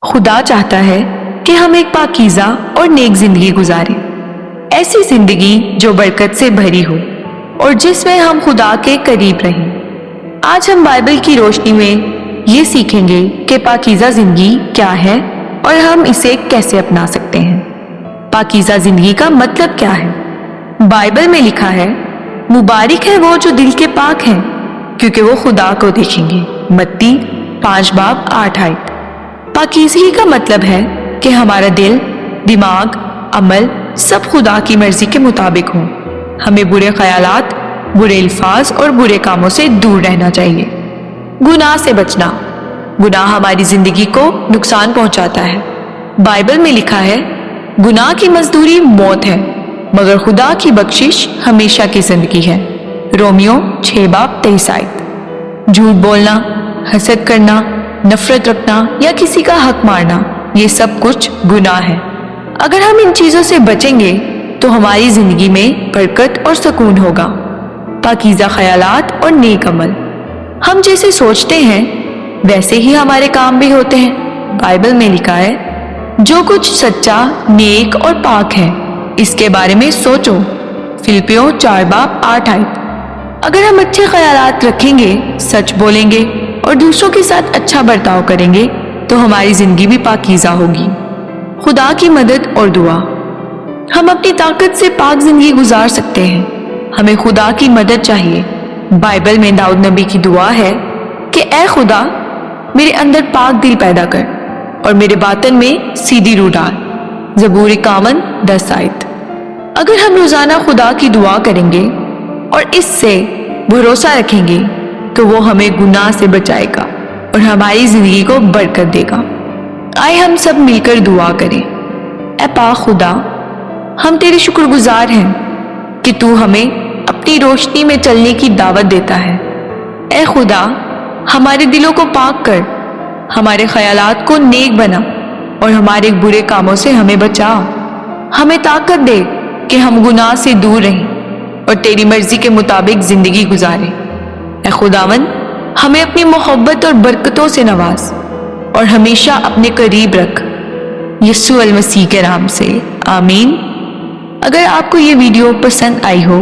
खुदा चाहता है कि हम एक पाकीज़ा और नेक जिंदगी गुजारें, ऐसी जिंदगी जो बरकत से भरी हो और जिसमें हम खुदा के करीब रहें। आज हम बाइबल की रोशनी में ये सीखेंगे कि पाकीज़ा जिंदगी क्या है और हम इसे कैसे अपना सकते हैं। पाकीज़ा जिंदगी का मतलब क्या है? बाइबल में लिखा है, मुबारक है वो जो दिल के पाक हैं, क्योंकि वो खुदा को देखेंगे। मत्ती 5:8। पाकीज़गी का मतलब है कि हमारा दिल, दिमाग, अमल सब खुदा की मर्जी के मुताबिक हो। हमें बुरे ख्यालात, बुरे अल्फाज और बुरे कामों से दूर रहना चाहिए। गुनाह से बचना। गुनाह हमारी जिंदगी को नुकसान पहुंचाता है। बाइबल में लिखा है, गुनाह की मजदूरी मौत है, मगर खुदा की बख्शिश हमेशा की जिंदगी है। रोमियो 6:23। झूठ बोलना, हसद करना, नफरत रखना या किसी का हक मारना, ये सब कुछ गुनाह है। अगर हम इन चीजों से बचेंगे तो हमारी जिंदगी में बरकत और सुकून होगा। पाकीज़ा ख्यालात और नेक अमल। हम जैसे सोचते हैं वैसे ही हमारे काम भी होते हैं। बाइबल में लिखा है, जो कुछ सच्चा, नेक और पाक है, इसके बारे में सोचो। फिलिपियों 4:8। अगर हम अच्छे ख्यालात रखेंगे, सच बोलेंगे और दूसरों के साथ अच्छा बर्ताव करेंगे तो हमारी जिंदगी भी पाकीज़ा होगी। खुदा की मदद और दुआ। हम अपनी ताकत से पाक जिंदगी गुजार सकते हैं, हमें खुदा की मदद चाहिए। बाइबल में दाऊद नबी की दुआ है कि ऐ खुदा, मेरे अंदर पाक दिल पैदा कर और मेरे बातन में सीधी रूह डाल। ज़बूर 51:10। अगर हम रोजाना खुदा की दुआ करेंगे और इससे भरोसा रखेंगे तो वो हमें गुनाह से बचाएगा और हमारी जिंदगी को बरकत देगा। आए हम सब मिलकर दुआ करें। ऐ पाक खुदा, हम तेरे शुक्रगुजार हैं कि तू हमें अपनी रोशनी में चलने की दावत देता है। ऐ खुदा, हमारे दिलों को पाक कर, हमारे ख्यालात को नेक बना और हमारे बुरे कामों से हमें बचा। हमें ताकत दे कि हम गुनाह से दूर रहें और तेरी मर्जी के मुताबिक जिंदगी गुजारें। ऐ खुदावन, हमें अपनी मोहब्बत और बरकतों से नवाज और हमेशा अपने करीब रख, यीशु अल मसीह के नाम से, आमीन। अगर आपको ये वीडियो पसंद आई हो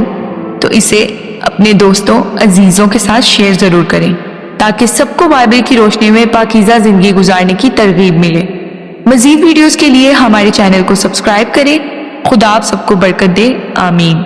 तो इसे अपने दोस्तों, अजीजों के साथ शेयर जरूर करें ताकि सबको बाइबल की रोशनी में पाकीज़ा जिंदगी गुजारने की तरगीब मिले। मजीद वीडियोस के लिए हमारे चैनल को सब्सक्राइब करें। खुदा आप सबको बरकत दे, आमीन।